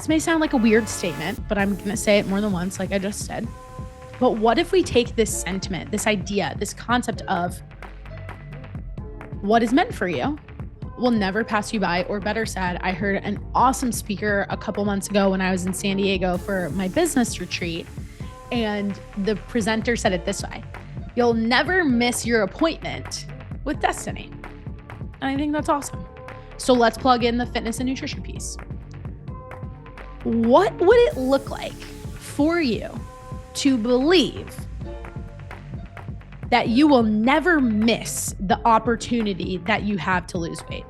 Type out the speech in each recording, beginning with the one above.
this may sound like a weird statement, but I'm going to say it more than once, like I just said. But what if we take this sentiment, this idea, this concept of what is meant for you will never pass you by, or better said, I heard an awesome speaker a couple months ago when I was in San Diego for my business retreat. And the presenter said it this way: you'll never miss your appointment with destiny. And I think that's awesome. So let's plug in the fitness and nutrition piece. What would it look like for you to believe that you will never miss the opportunity that you have to lose weight?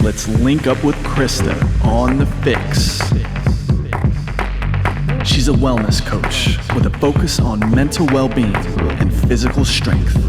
Let's link up with Krysta on the FYX. She's a wellness coach with a focus on mental well-being and physical strength.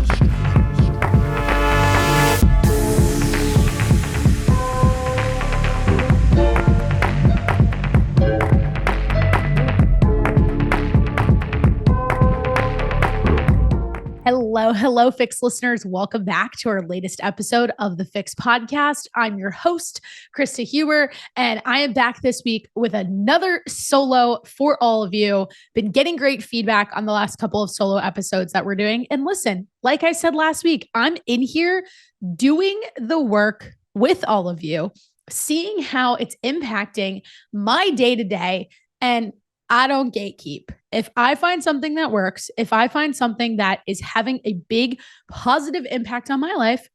Hello, FYX listeners. Welcome back to our latest episode of the FYX podcast. I'm your host, Krysta Huber, and I am back this week with another solo for all of you. Been getting great feedback on the last couple of solo episodes that we're doing. And listen, like I said last week, I'm in here doing the work with all of you, seeing how it's impacting my day-to-day, and I don't gatekeep. If I find something that works, if I find something that is having a big positive impact on my life,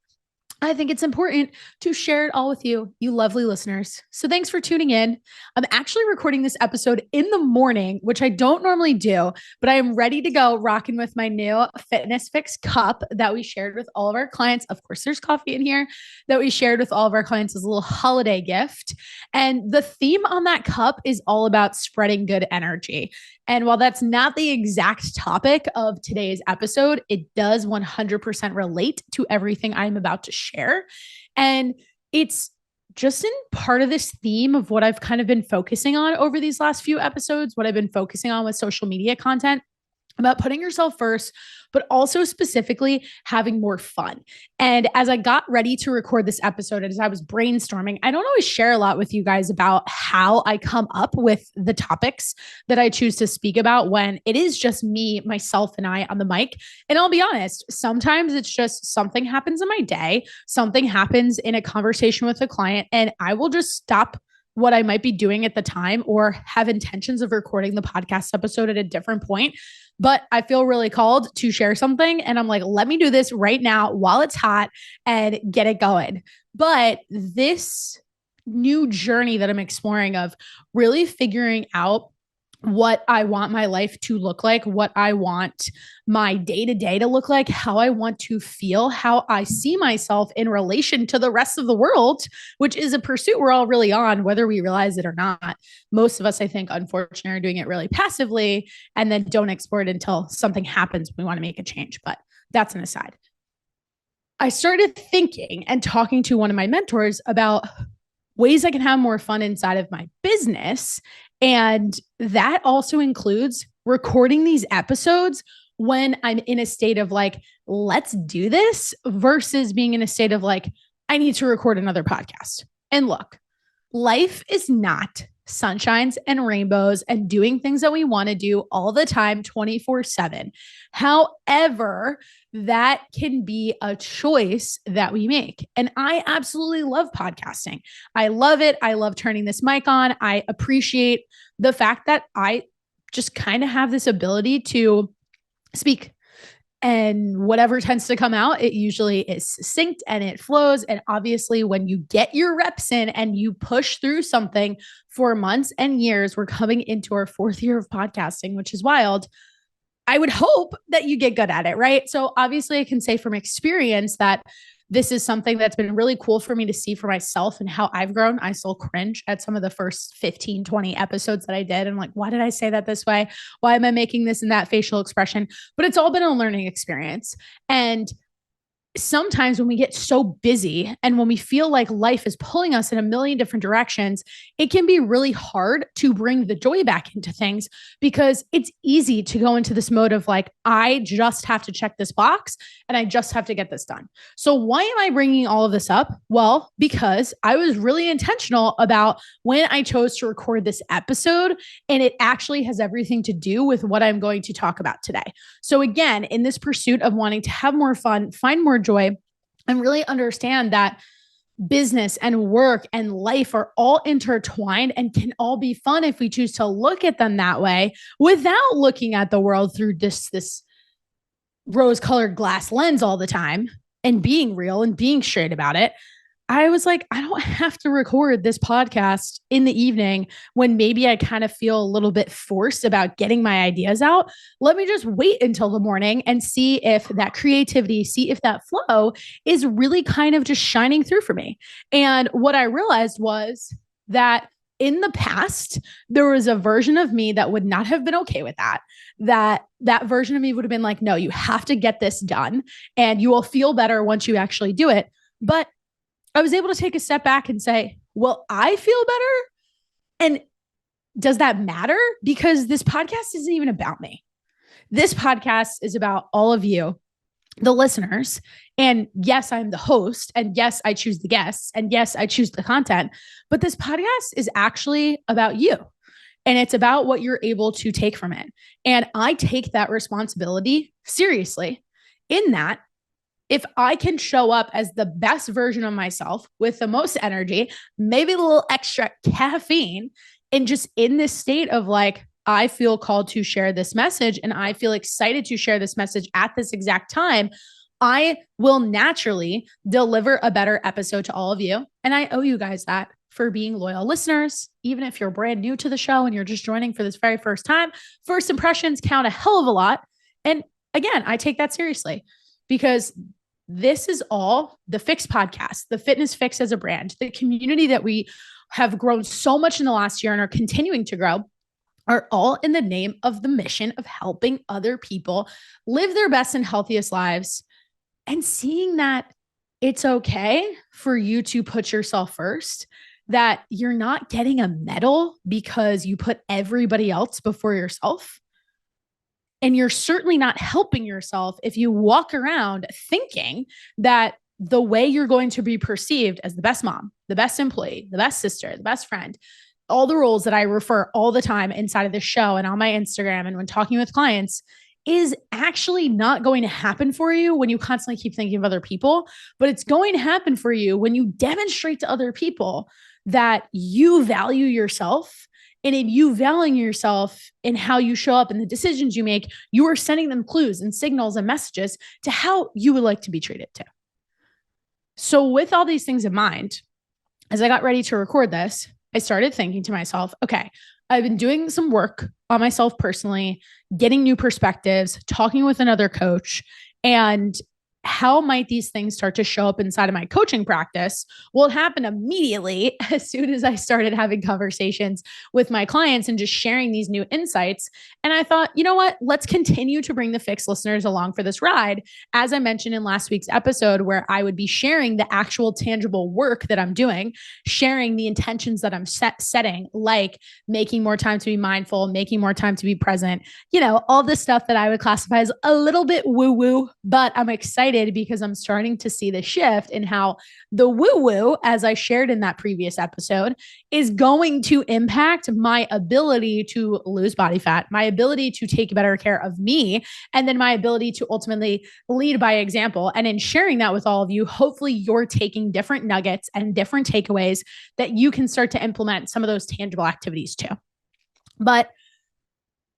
I think it's important to share it all with you, you lovely listeners. So thanks for tuning in. I'm actually recording this episode in the morning, which I don't normally do, but I am ready to go rocking with my new Fitness FYX cup that we shared with all of our clients. Of course, there's coffee in here that we shared with all of our clients as a little holiday gift. And the theme on that cup is all about spreading good energy. And while that's not the exact topic of today's episode, it does 100% relate to everything I'm about to share. And it's just in part of this theme of what I've kind of been focusing on over these last few episodes, what I've been focusing on with social media content, about putting yourself first, but also specifically having more fun. And as I got ready to record this episode, as I was brainstorming, I don't always share a lot with you guys about how I come up with the topics that I choose to speak about when it is just me, myself, and I on the mic. And I'll be honest, sometimes it's just something happens in my day, something happens in a conversation with a client, and I will just stop what I might be doing at the time or have intentions of recording the podcast episode at a different point. But I feel really called to share something. And I'm like, let me do this right now while it's hot and get it going. But this new journey that I'm exploring of really figuring out what I want my life to look like, what I want my day-to-day to look like, how I want to feel, how I see myself in relation to the rest of the world, which is a pursuit we're all really on, whether we realize it or not. Most of us, I think, unfortunately, are doing it really passively and then don't explore it until something happens. We want to make a change, but that's an aside. I started thinking and talking to one of my mentors about ways I can have more fun inside of my business. And that also includes recording these episodes when I'm in a state of like, let's do this, versus being in a state of like, I need to record another podcast. And look, life is not sunshines and rainbows and doing things that we want to do all the time, 24/7. However, that can be a choice that we make. And I absolutely love podcasting. I love it. I love turning this mic on. I appreciate the fact that I just kind of have this ability to speak. And whatever tends to come out, it usually is succinct and it flows. And obviously, when you get your reps in and you push through something for months and years, we're coming into our 4th year of podcasting, which is wild. I would hope that you get good at it, right? So obviously, I can say from experience that this is something that's been really cool for me to see for myself and how I've grown. I still cringe at some of the first 15, 20 episodes that I did. I'm like, why did I say that this way? Why am I making this and that facial expression? But it's all been a learning experience. And sometimes when we get so busy and when we feel like life is pulling us in a million different directions, it can be really hard to bring the joy back into things because it's easy to go into this mode of like, I just have to check this box and I just have to get this done. So why am I bringing all of this up? Well, because I was really intentional about when I chose to record this episode, and it actually has everything to do with what I'm going to talk about today. So again, in this pursuit of wanting to have more fun, find more joy, and really understand that business and work and life are all intertwined and can all be fun if we choose to look at them that way without looking at the world through this rose-colored glass lens all the time and being real and being straight about it. I was like, I don't have to record this podcast in the evening when maybe I kind of feel a little bit forced about getting my ideas out. Let me just wait until the morning and see if that creativity, see if that flow is really kind of just shining through for me. And what I realized was that in the past, there was a version of me that would not have been okay with that. That version of me would have been like, no, you have to get this done and you will feel better once you actually do it. But I was able to take a step back and say, well, I feel better. And does that matter? Because this podcast isn't even about me. This podcast is about all of you, the listeners. And yes, I'm the host. And yes, I choose the guests. And yes, I choose the content. But this podcast is actually about you. And it's about what you're able to take from it. And I take that responsibility seriously in that if I can show up as the best version of myself with the most energy, maybe a little extra caffeine, and just in this state of like, I feel called to share this message and I feel excited to share this message at this exact time, I will naturally deliver a better episode to all of you. And I owe you guys that for being loyal listeners. Even if you're brand new to the show and you're just joining for this very first time, first impressions count a hell of a lot. And again, I take that seriously because this is all the FYX podcast, the Fitness Fix as a brand, the community that we have grown so much in the last year and are continuing to grow, are all in the name of the mission of helping other people live their best and healthiest lives and seeing that it's okay for you to put yourself first, that you're not getting a medal because you put everybody else before yourself. And you're certainly not helping yourself if you walk around thinking that the way you're going to be perceived as the best mom, the best employee, the best sister, the best friend, all the roles that I refer all the time inside of this show and on my Instagram and when talking with clients is actually not going to happen for you when you constantly keep thinking of other people, but it's going to happen for you when you demonstrate to other people that you value yourself. And in you valuing yourself in how you show up and the decisions you make, you are sending them clues and signals and messages to how you would like to be treated too. So with all these things in mind, as I got ready to record this, I started thinking to myself, okay, I've been doing some work on myself personally, getting new perspectives, talking with another coach, and how might these things start to show up inside of my coaching practice? Well, it happened immediately as soon as I started having conversations with my clients and just sharing these new insights. And I thought, you know what? Let's continue to bring the FYX listeners along for this ride. As I mentioned in last week's episode, where I would be sharing the actual tangible work that I'm doing, sharing the intentions that I'm setting, like making more time to be mindful, making more time to be present, all the stuff that I would classify as a little bit woo-woo, but I'm excited because I'm starting to see the shift in how the woo-woo, as I shared in that previous episode, is going to impact my ability to lose body fat, my ability to take better care of me, and then my ability to ultimately lead by example. And in sharing that with all of you, hopefully you're taking different nuggets and different takeaways that you can start to implement some of those tangible activities too. But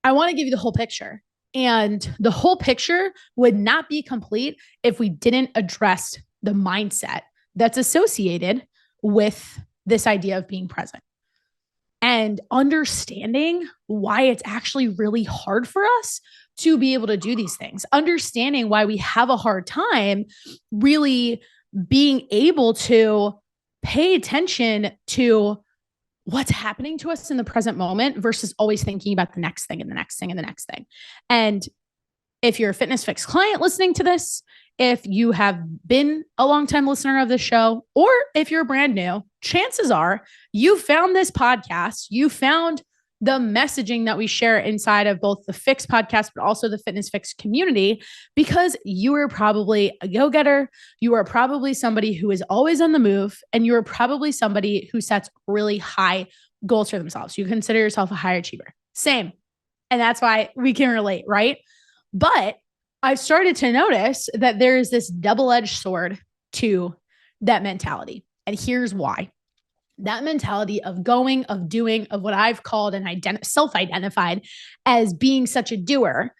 I want to give you the whole picture. And the whole picture would not be complete if we didn't address the mindset that's associated with this idea of being present and understanding why it's actually really hard for us to be able to do these things, understanding why we have a hard time really being able to pay attention to what's happening to us in the present moment versus always thinking about the next thing and the next thing and the next thing. And if you're a Fitness Fix client listening to this, if you have been a longtime listener of the show, or if you're brand new, chances are you found this podcast, you found the messaging that we share inside of both the FYX podcast, but also the Fitness Fix community, because you are probably a go-getter. You are probably somebody who is always on the move, and you are probably somebody who sets really high goals for themselves. You consider yourself a high achiever. Same. And that's why we can relate, right? But I've started to notice that there is this double-edged sword to that mentality. And here's why. That mentality of going, of doing, of what I've called and self-identified as being such a doer.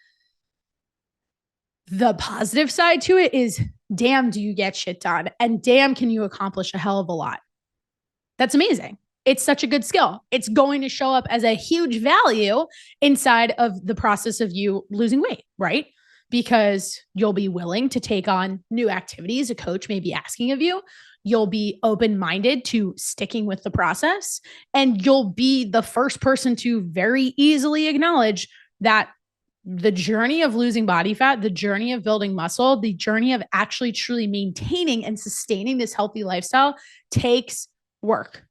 The positive side to it is, damn, do you get shit done? And damn, can you accomplish a hell of a lot? That's amazing. It's such a good skill. It's going to show up as a huge value inside of the process of you losing weight, right? Because you'll be willing to take on new activities a coach may be asking of you. You'll be open-minded to sticking with the process, and you'll be the first person to very easily acknowledge that the journey of losing body fat, the journey of building muscle, the journey of actually truly maintaining and sustaining this healthy lifestyle takes work.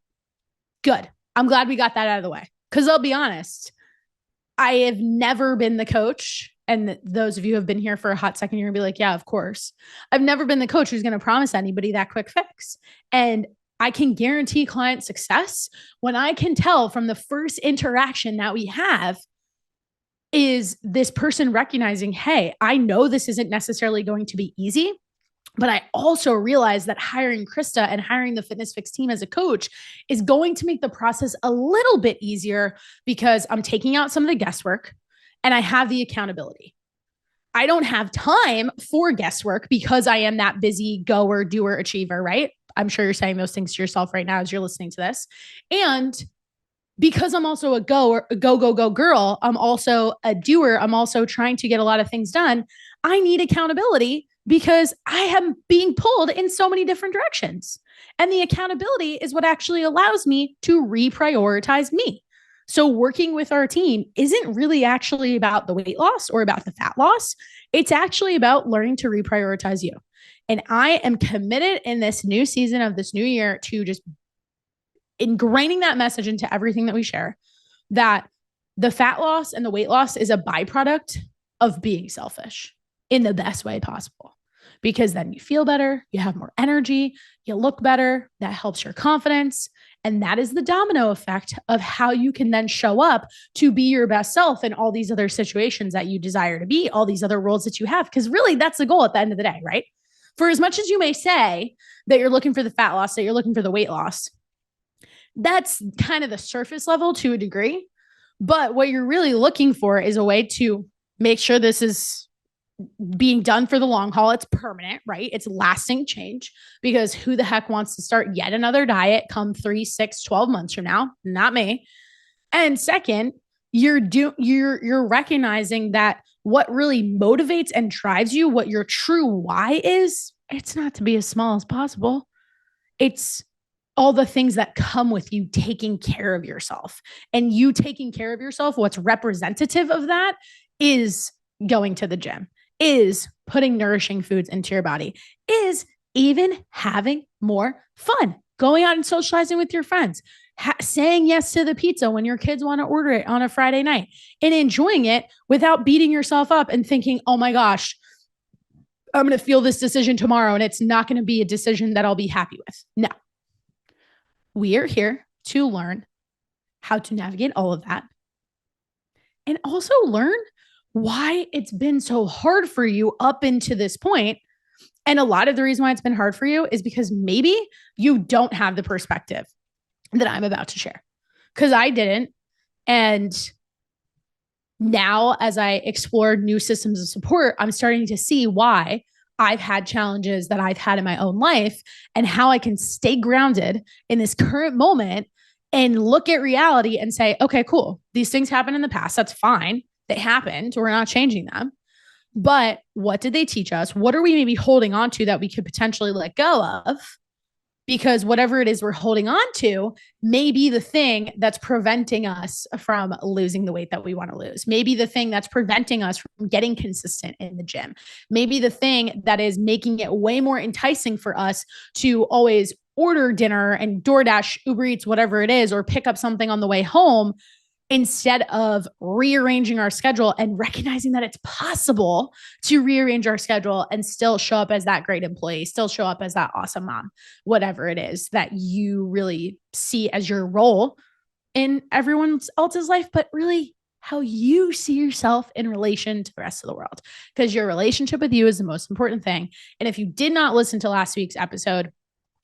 Good. I'm glad we got that out of the way, because I'll be honest, I have never been the coach. And those of you who have been here for a hot second, you're gonna be like, yeah, of course. I've never been the coach who's gonna promise anybody that quick fix. And I can guarantee client success when I can tell from the first interaction that we have is this person recognizing, hey, I know this isn't necessarily going to be easy, but I also realize that hiring Krysta and hiring the Fitness Fix team as a coach is going to make the process a little bit easier, because I'm taking out some of the guesswork and I have the accountability. I don't have time for guesswork because I am that busy goer, doer, achiever, right? I'm sure you're saying those things to yourself right now as you're listening to this. And because I'm also a go girl, I'm also a doer, I'm also trying to get a lot of things done, I need accountability because I am being pulled in so many different directions. And the accountability is what actually allows me to reprioritize me. So working with our team isn't really actually about the weight loss or about the fat loss. It's actually about learning to reprioritize you. And I am committed in this new season of this new year to just ingraining that message into everything that we share, that the fat loss and the weight loss is a byproduct of being selfish in the best way possible. Because then you feel better, you have more energy, you look better, that helps your confidence. And that is the domino effect of how you can then show up to be your best self in all these other situations that you desire to be, all these other roles that you have. Because really, that's the goal at the end of the day, right? For as much as you may say that you're looking for the fat loss, that you're looking for the weight loss, that's kind of the surface level to a degree. But what you're really looking for is a way to make sure this is being done for the long haul. It's permanent, right? It's lasting change, because who the heck wants to start yet another diet come 3, 6, 12 months from now? Not me. And second, you're recognizing that what really motivates and drives you, what your true why is, it's not to be as small as possible. It's all the things that come with you taking care of yourself. And you taking care of yourself, what's representative of that is going to the gym, is putting nourishing foods into your body, is even having more fun, going out and socializing with your friends, saying yes to the pizza when your kids want to order it on a Friday night, and enjoying it without beating yourself up and thinking, oh my gosh, I'm going to feel this decision tomorrow and it's not going to be a decision that I'll be happy with. No, we are here to learn how to navigate all of that, and also learn why it's been so hard for you up into this point. And a lot of the reason why it's been hard for you is because maybe you don't have the perspective that I'm about to share, because I didn't. And now, as I explore new systems of support, I'm starting to see why I've had challenges that I've had in my own life, and how I can stay grounded in this current moment and look at reality and say, okay, cool. These things happened in the past. That's fine. They happened. We're not changing them. But what did they teach us? What are we maybe holding on to that we could potentially let go of because whatever it is we're holding on to may be the thing that's preventing us from losing the weight that we want to lose. Maybe the thing that's preventing us from getting consistent in the gym. Maybe the thing that is making it way more enticing for us to always order dinner and DoorDash, Uber Eats, whatever it is, or pick up something on the way home instead of rearranging our schedule and recognizing that it's possible to rearrange our schedule and still show up as that great employee, still show up as that awesome mom, whatever it is that you really see as your role in everyone else's life, but really how you see yourself in relation to the rest of the world, because your relationship with you is the most important thing. And if you did not listen to last week's episode,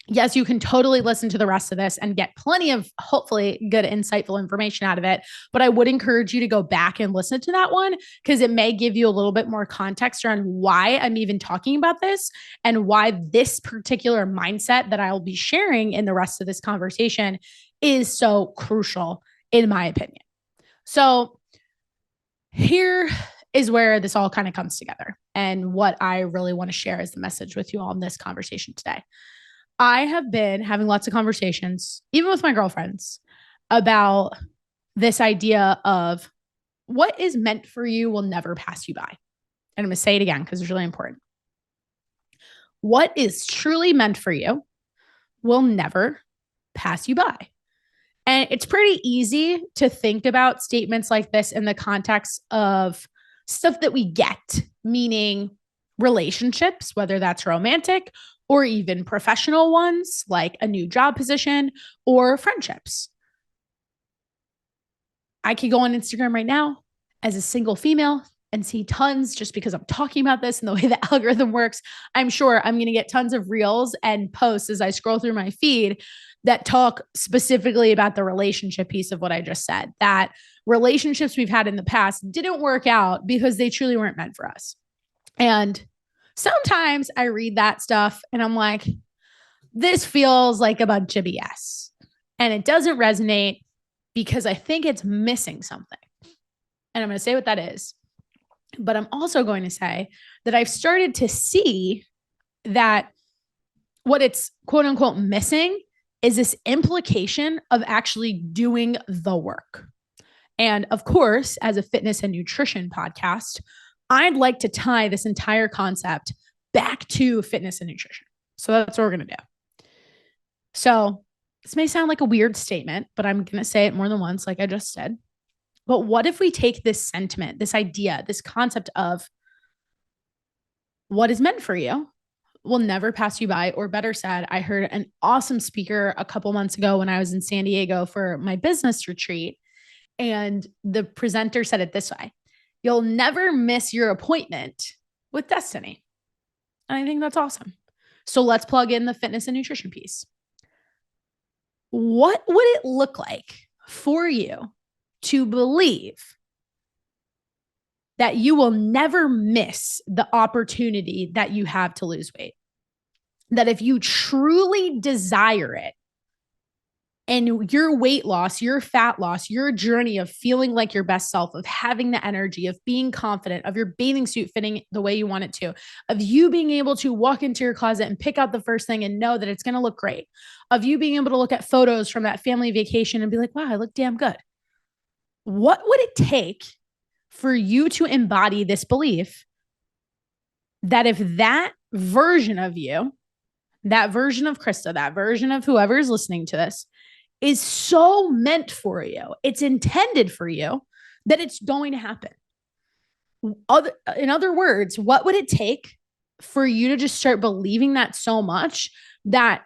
yes, you can totally listen to the rest of this and get plenty of hopefully good, insightful information out of it. But I would encourage you to go back and listen to that one, because it may give you a little bit more context around why I'm even talking about this and why this particular mindset that I'll be sharing in the rest of this conversation is so crucial, in my opinion. So here is where this all kind of comes together, and what I really want to share as the message with you all in this conversation today. I have been having lots of conversations, even with my girlfriends, about this idea of what is meant for you will never pass you by. And I'm going to say it again because it's really important. What is truly meant for you will never pass you by. And it's pretty easy to think about statements like this in the context of stuff that we get, meaning relationships, whether that's romantic or even professional ones like a new job position or friendships. I could go on Instagram right now as a single female and see tons, just because I'm talking about this and the way the algorithm works. I'm sure I'm going to get tons of reels and posts as I scroll through my feed that talk specifically about the relationship piece of what I just said, that relationships we've had in the past didn't work out because they truly weren't meant for us. And sometimes I read that stuff and I'm like, this feels like a bunch of BS. And it doesn't resonate because I think it's missing something. And I'm going to say what that is. But I'm also going to say that I've started to see that what it's quote unquote missing is this implication of actually doing the work. And of course, as a fitness and nutrition podcast, I'd like to tie this entire concept back to fitness and nutrition. So that's what we're going to do. So this may sound like a weird statement, but I'm going to say it more than once, like I just said. But what if we take this sentiment, this idea, this concept of what is meant for you will never pass you by, or better said, I heard an awesome speaker a couple months ago when I was in San Diego for my business retreat. And the presenter said it this way: you'll never miss your appointment with destiny. And I think that's awesome. So let's plug in the fitness and nutrition piece. What would it look like for you to believe that you will never miss the opportunity that you have to lose weight? That if you truly desire it, and your weight loss, your fat loss, your journey of feeling like your best self, of having the energy, of being confident, of your bathing suit fitting the way you want it to, of you being able to walk into your closet and pick out the first thing and know that it's going to look great, of you being able to look at photos from that family vacation and be like, wow, I look damn good. What would it take for you to embody this belief that if that version of you, that version of Krysta, that version of whoever is listening to this, is so meant for you, it's intended for you, that it's going to happen? In other words, what would it take for you to just start believing that so much that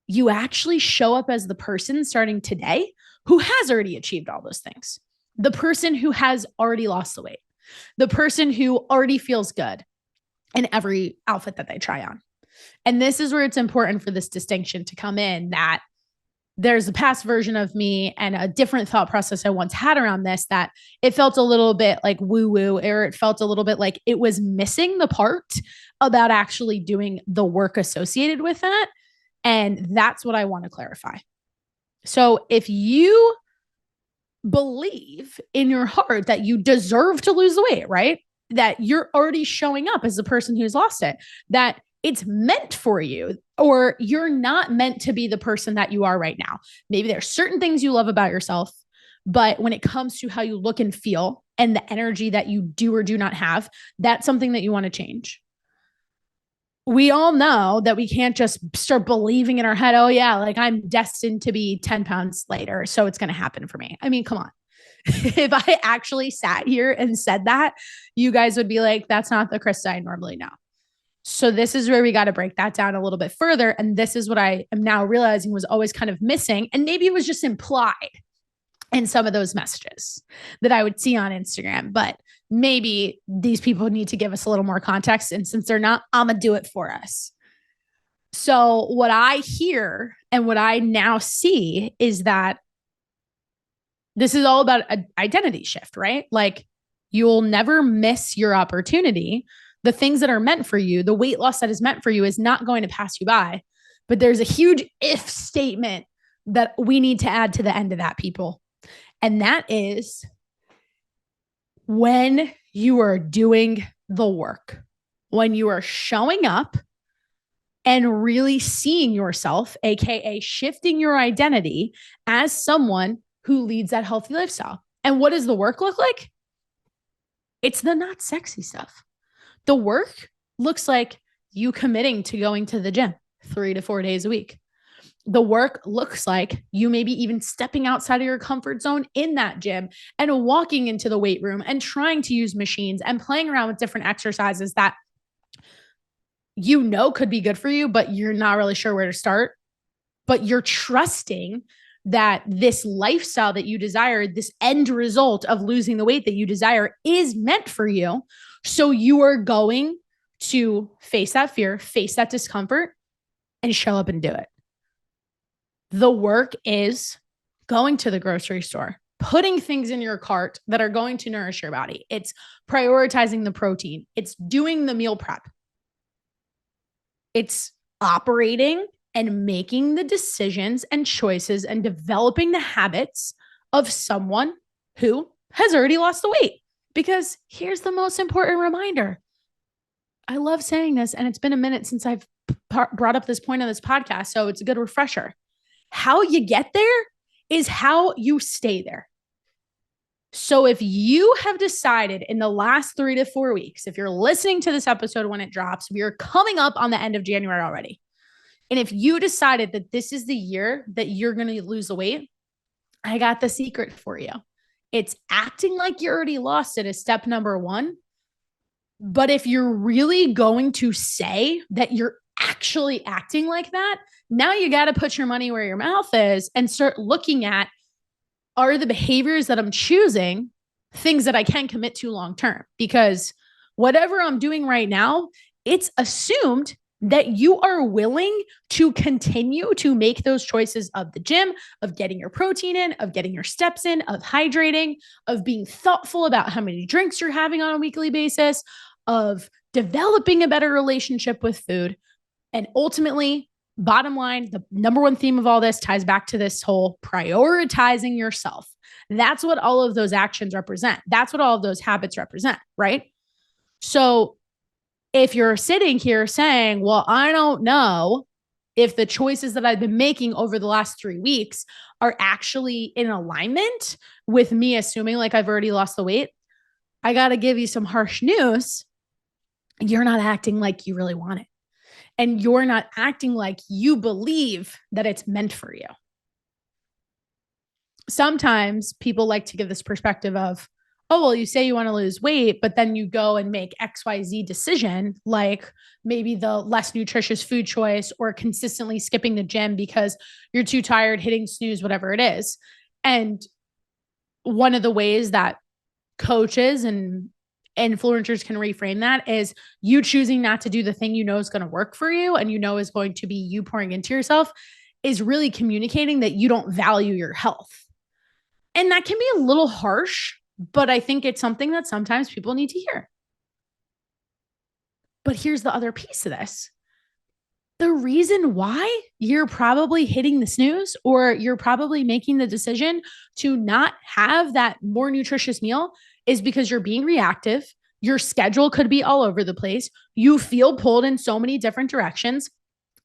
you actually show up as the person starting today who has already achieved all those things? The person who has already lost the weight, the person who already feels good in every outfit that they try on. And this is where it's important for this distinction to come in, that there's a past version of me and a different thought process I once had around this, that it felt a little bit like woo-woo, or it felt a little bit like it was missing the part about actually doing the work associated with that. And that's what I want to clarify. So if you believe in your heart that you deserve to lose the weight, right? That you're already showing up as the person who's lost it, that it's meant for you, or you're not meant to be the person that you are right now. Maybe there's certain things you love about yourself, but when it comes to how you look and feel and the energy that you do or do not have, that's something that you want to change. We all know that we can't just start believing in our head, oh yeah, like I'm destined to be 10 pounds lighter, so it's going to happen for me. I mean, come on. If I actually sat here and said that, you guys would be like, that's not the Krysta I normally know. So this is where we got to break that down a little bit further. And this is what I am now realizing was always kind of missing. And maybe it was just implied in some of those messages that I would see on Instagram, but maybe these people need to give us a little more context. And since they're not, I'm going to do it for us. So what I hear and what I now see is that this is all about an identity shift, right? Like you'll never miss your opportunity. The things that are meant for you, the weight loss that is meant for you is not going to pass you by. But there's a huge if statement that we need to add to the end of that, people. And that is when you are doing the work, when you are showing up and really seeing yourself, AKA shifting your identity as someone who leads that healthy lifestyle. And what does the work look like? It's the not sexy stuff. The work looks like you committing to going to the gym 3 to 4 days a week. The work looks like you maybe even stepping outside of your comfort zone in that gym and walking into the weight room and trying to use machines and playing around with different exercises that you know could be good for you, but you're not really sure where to start. But you're trusting that this lifestyle that you desire, this end result of losing the weight that you desire is meant for you. So you are going to face that fear, face that discomfort, and show up and do it. The work is going to the grocery store, putting things in your cart that are going to nourish your body. It's prioritizing the protein. It's doing the meal prep. It's operating and making the decisions and choices and developing the habits of someone who has already lost the weight. Because here's the most important reminder. I love saying this, and it's been a minute since I've brought up this point on this podcast, so it's a good refresher. How you get there is how you stay there. So if you have decided in the last 3 to 4 weeks, if you're listening to this episode when it drops, we are coming up on the end of January already. And if you decided that this is the year that you're going to lose the weight, I got the secret for you. It's acting like you already lost it is step number 1. But if you're really going to say that you're actually acting like that, now you got to put your money where your mouth is and start looking at, are the behaviors that I'm choosing things that I can commit to long-term? Because whatever I'm doing right now, it's assumed that you are willing to continue to make those choices of the gym, of getting your protein in, of getting your steps in, of hydrating, of being thoughtful about how many drinks you're having on a weekly basis, of developing a better relationship with food. And ultimately, bottom line, the number one theme of all this ties back to this whole prioritizing yourself. That's what all of those actions represent. That's what all of those habits represent, right? So if you're sitting here saying, well, I don't know if the choices that I've been making over the last 3 weeks are actually in alignment with me assuming like I've already lost the weight, I got to give you some harsh news. You're not acting like you really want it. And you're not acting like you believe that it's meant for you. Sometimes people like to give this perspective of, oh, well, you say you want to lose weight, but then you go and make XYZ decision, like maybe the less nutritious food choice or consistently skipping the gym because you're too tired, hitting snooze, whatever it is. And one of the ways that coaches and influencers can reframe that is you choosing not to do the thing you know is going to work for you and you know is going to be you pouring into yourself is really communicating that you don't value your health. And that can be a little harsh, but I think it's something that sometimes people need to hear. But here's the other piece of this. The reason why you're probably hitting the snooze or you're probably making the decision to not have that more nutritious meal is because you're being reactive. Your schedule could be all over the place. You feel pulled in so many different directions.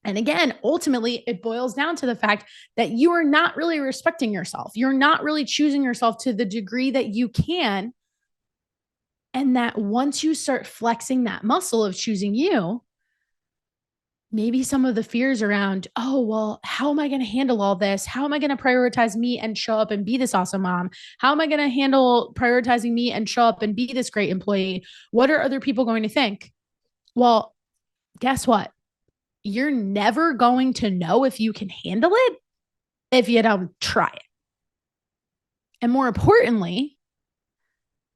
And again, ultimately, it boils down to the fact that you are not really respecting yourself. You're not really choosing yourself to the degree that you can. And that once you start flexing that muscle of choosing you, maybe some of the fears around, oh, well, how am I going to handle all this? How am I going to prioritize me and show up and be this awesome mom? How am I going to handle prioritizing me and show up and be this great employee? What are other people going to think? Well, guess what? You're never going to know if you can handle it if you don't try it. And more importantly,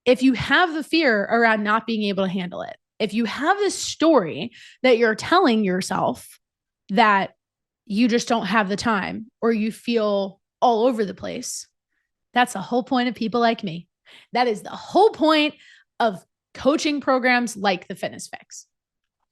if you have the fear around not being able to handle it, if you have this story that you're telling yourself that you just don't have the time or you feel all over the place, that's the whole point of people like me. That is the whole point of coaching programs like the Fitness Fix,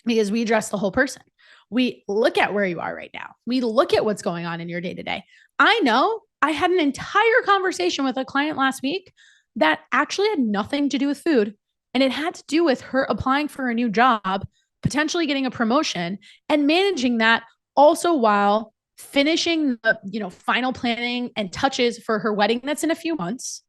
because we address the whole person. We look at where you are right now. We look at what's going on in your day to day. I know I had an entire conversation with a client last week that actually had nothing to do with food. And it had to do with her applying for a new job, potentially getting a promotion, and managing that also while finishing the final planning and touches for her wedding that's in a few months,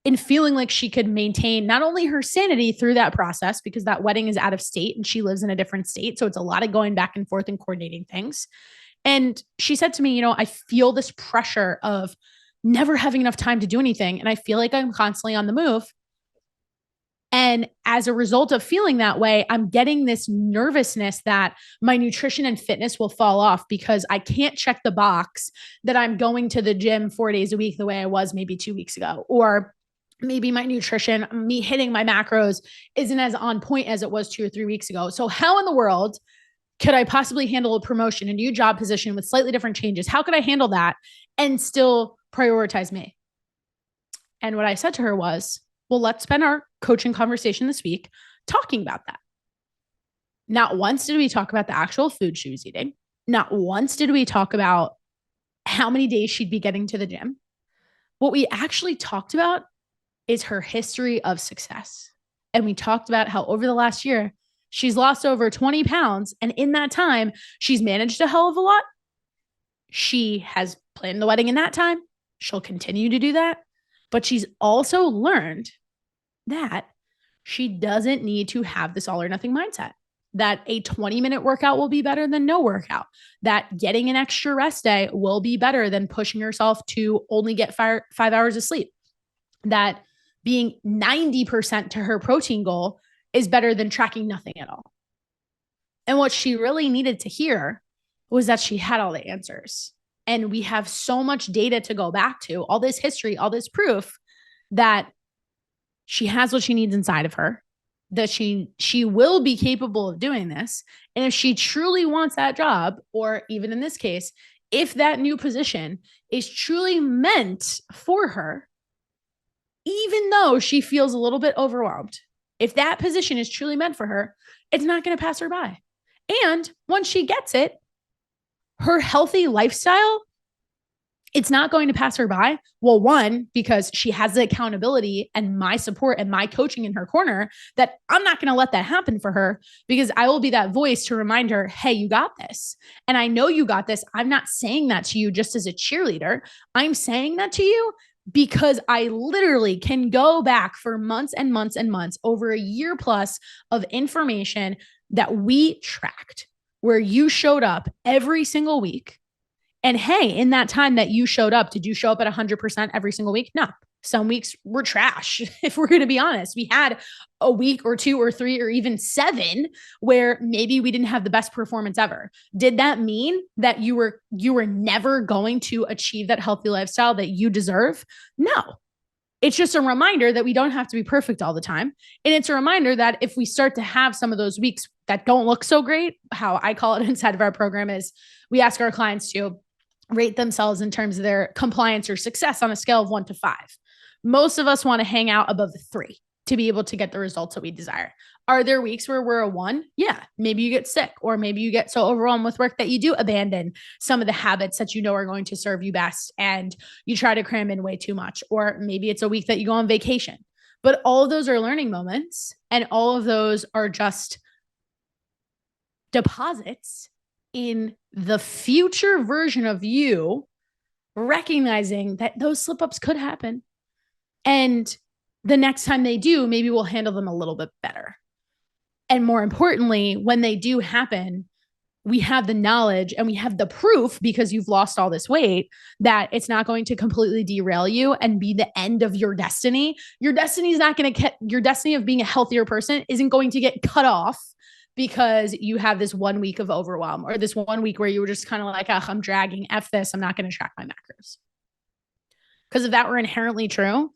and feeling like she could maintain not only her sanity through that process, because that wedding is out of state and she lives in a different state. So it's a lot of going back and forth and coordinating things. And she said to me, I feel this pressure of never having enough time to do anything. And I feel like I'm constantly on the move. And as a result of feeling that way, I'm getting this nervousness that my nutrition and fitness will fall off because I can't check the box that I'm going to the gym 4 days a week the way I was maybe 2 weeks ago. Or maybe my nutrition, me hitting my macros isn't as on point as it was 2 or 3 weeks ago. So how in the world could I possibly handle a promotion, a new job position with slightly different changes? How could I handle that and still prioritize me? And what I said to her was, well, let's spend our coaching conversation this week talking about that. Not once did we talk about the actual food she was eating. Not once did we talk about how many days she'd be getting to the gym. What we actually talked about is her history of success. And we talked about how over the last year, she's lost over 20 pounds. And in that time, she's managed a hell of a lot. She has planned the wedding in that time. She'll continue to do that. But she's also learned that she doesn't need to have this all or nothing mindset, that a 20-minute workout will be better than no workout, that getting an extra rest day will be better than pushing yourself to only get 5 hours of sleep, that being 90% to her protein goal is better than tracking nothing at all. And what she really needed to hear was that she had all the answers. And we have so much data to go back to, all this history, all this proof that she has what she needs inside of her, that she will be capable of doing this. And if she truly wants that job, or even in this case, if that new position is truly meant for her, even though she feels a little bit overwhelmed, if that position is truly meant for her, it's not going to pass her by. And once she gets it, her healthy lifestyle, it's not going to pass her by. Well, one, because she has the accountability and my support and my coaching in her corner, that I'm not going to let that happen for her, because I will be that voice to remind her, hey, you got this. And I know you got this. I'm not saying that to you just as a cheerleader. I'm saying that to you because I literally can go back for months and months and months, over a year plus of information that we tracked, where you showed up every single week. And hey, in that time that you showed up, did you show up at 100% every single week? No. Some weeks were trash. If we're going to be honest, we had a week or 2 or 3 or even 7 where maybe we didn't have the best performance ever. Did that mean that you were never going to achieve that healthy lifestyle that you deserve? No. It's just a reminder that we don't have to be perfect all the time. And it's a reminder that if we start to have some of those weeks that don't look so great, how I call it inside of our program is we ask our clients to rate themselves in terms of their compliance or success on a scale of 1 to 5. Most of us want to hang out above the 3 to be able to get the results that we desire. Are there weeks where we're a 1? Yeah. Maybe you get sick, or maybe you get so overwhelmed with work that you do abandon some of the habits that you know are going to serve you best, and you try to cram in way too much. Or maybe it's a week that you go on vacation. But all of those are learning moments, and all of those are just deposits in the future version of you, recognizing that those slip ups could happen. And the next time they do, maybe we'll handle them a little bit better. And more importantly, when they do happen, we have the knowledge and we have the proof, because you've lost all this weight, that it's not going to completely derail you and be the end of your destiny. Your destiny is not going to your destiny of being a healthier person isn't going to get cut off because you have this 1 week of overwhelm, or this 1 week where you were just kind of like, oh, I'm dragging F this. I'm not going to track my macros. Because if that were inherently true,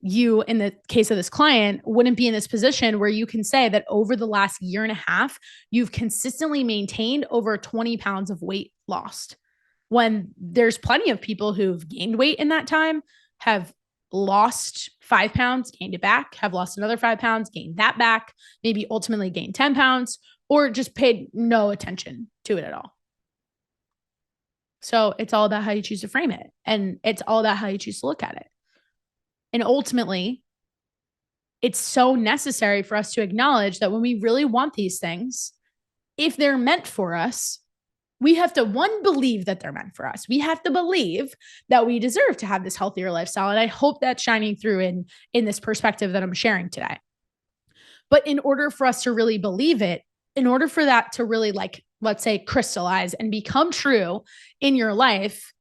you, in the case of this client, wouldn't be in this position where you can say that over the last year and a half, you've consistently maintained over 20 pounds of weight lost. When there's plenty of people who've gained weight in that time, have lost 5 pounds, gained it back, have lost another 5 pounds, gained that back, maybe ultimately gained 10 pounds, or just paid no attention to it at all. So it's all about how you choose to frame it. And it's all about how you choose to look at it. And ultimately, it's so necessary for us to acknowledge that when we really want these things, if they're meant for us, we have to, one, believe that they're meant for us. We have to believe that we deserve to have this healthier lifestyle. And I hope that's shining through in this perspective that I'm sharing today. But in order for us to really believe it, in order for that to really, like, let's say, crystallize and become true in your life,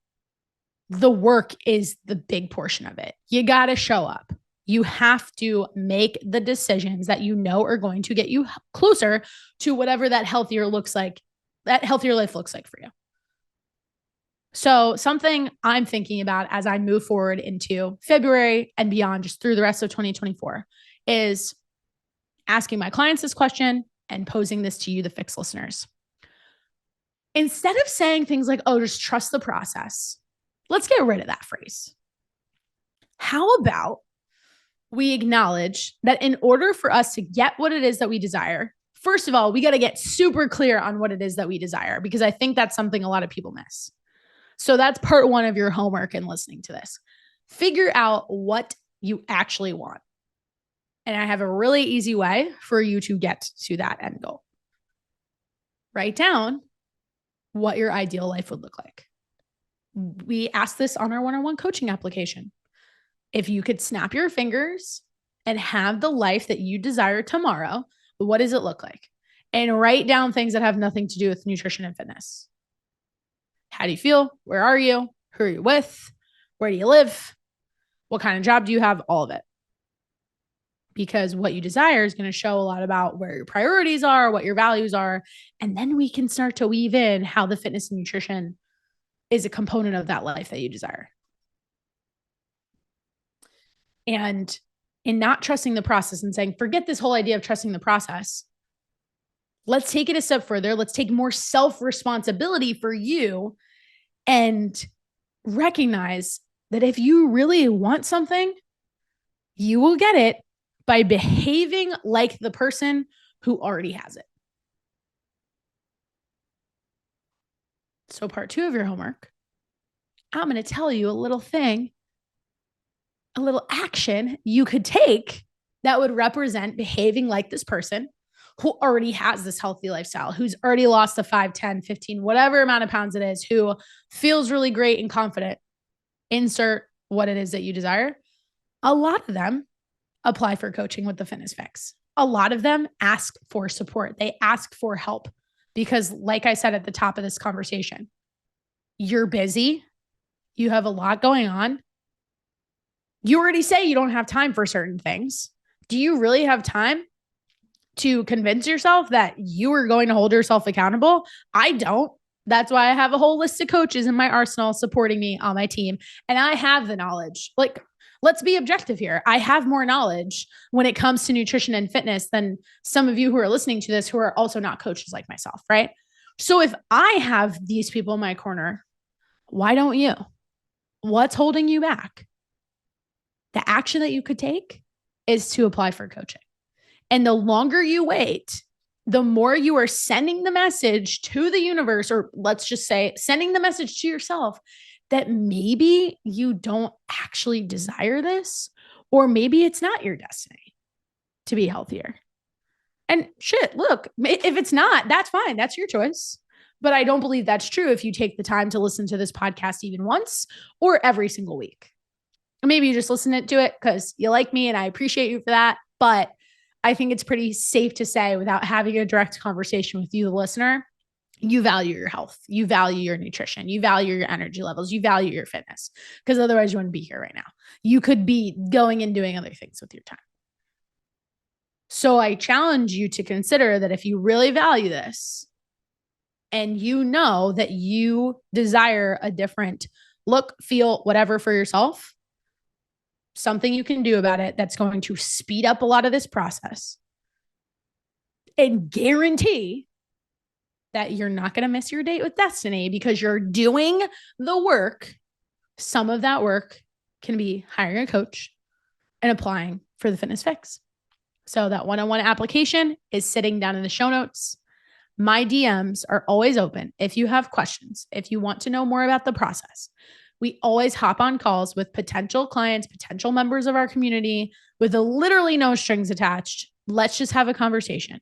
the work is the big portion of it. You got to show up. You have to make the decisions that you know are going to get you closer to whatever that healthier life looks like for you. So something I'm thinking about as I move forward into February and beyond, just through the rest of 2024, is asking my clients this question and posing this to you, the FYX listeners. Instead of saying things like, oh, just trust the process, let's get rid of that phrase. How about we acknowledge that in order for us to get what it is that we desire, first of all, we got to get super clear on what it is that we desire, because I think that's something a lot of people miss. So that's part one of your homework in listening to this. Figure out what you actually want. And I have a really easy way for you to get to that end goal. Write down what your ideal life would look like. We asked this on our one-on-one coaching application. If you could snap your fingers and have the life that you desire tomorrow, what does it look like? And write down things that have nothing to do with nutrition and fitness. How do you feel? Where are you? Who are you with? Where do you live? What kind of job do you have? All of it. Because what you desire is going to show a lot about where your priorities are, what your values are. And then we can start to weave in how the fitness and nutrition is a component of that life that you desire. And in not trusting the process and saying, forget this whole idea of trusting the process, let's take it a step further. Let's take more self-responsibility for you and recognize that if you really want something, you will get it by behaving like the person who already has it. So part 2 of your homework, I'm going to tell you a little thing, a little action you could take that would represent behaving like this person who already has this healthy lifestyle, who's already lost the 5, 10, 15, whatever amount of pounds it is, who feels really great and confident. Insert what it is that you desire. A lot of them apply for coaching with the Fitness Fix. A lot of them ask for support. They ask for help because, like I said at the top of this conversation, you're busy. You have a lot going on. You already say you don't have time for certain things. Do you really have time to convince yourself that you are going to hold yourself accountable? I don't. That's why I have a whole list of coaches in my arsenal supporting me on my team. And I have the knowledge. Like, let's be objective here. I have more knowledge when it comes to nutrition and fitness than some of you who are listening to this who are also not coaches like myself, right? So if I have these people in my corner, why don't you? What's holding you back? The action that you could take is to apply for coaching. And the longer you wait, the more you are sending the message to the universe, or let's just say sending the message to yourself that maybe you don't actually desire this, or maybe it's not your destiny to be healthier. And shit, look, if it's not, that's fine. That's your choice. But I don't believe that's true if you take the time to listen to this podcast even once or every single week. Maybe you just listen to it because you like me and I appreciate you for that. But I think it's pretty safe to say, without having a direct conversation with you, the listener, you value your health, you value your nutrition, you value your energy levels, you value your fitness, because otherwise you wouldn't be here right now. You could be going and doing other things with your time. So I challenge you to consider that if you really value this and you know that you desire a different look, feel, whatever for yourself, something you can do about it that's going to speed up a lot of this process and guarantee that you're not going to miss your date with destiny because you're doing the work. Some of that work can be hiring a coach and applying for the Fitness Fix. So that one-on-one application is sitting down in the show notes. My DMs are always open. If you have questions, if you want to know more about the process, we always hop on calls with potential clients, potential members of our community with literally no strings attached. Let's just have a conversation.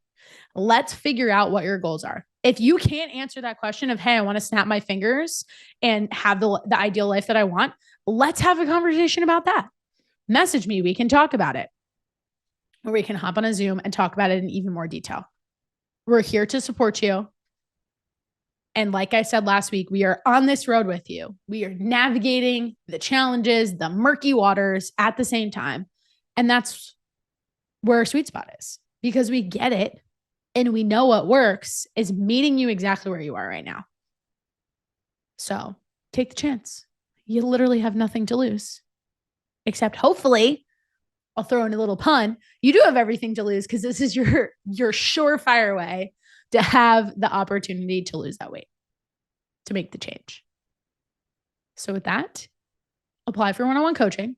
Let's figure out what your goals are. If you can't answer that question of, hey, I want to snap my fingers and have the ideal life that I want, let's have a conversation about that. Message me. We can talk about it. Or we can hop on a Zoom and talk about it in even more detail. We're here to support you. And like I said last week, we are on this road with you. We are navigating the challenges, the murky waters at the same time. And that's where our sweet spot is, because we get it and we know what works is meeting you exactly where you are right now. So take the chance. You literally have nothing to lose, except hopefully, I'll throw in a little pun, you do have everything to lose, because this is your surefire way to have the opportunity to lose that weight, to make the change. So with that, apply for one-on-one coaching.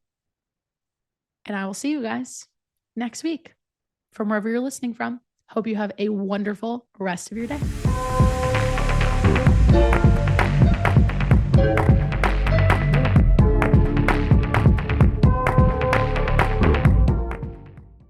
And I will see you guys next week from wherever you're listening from. Hope you have a wonderful rest of your day.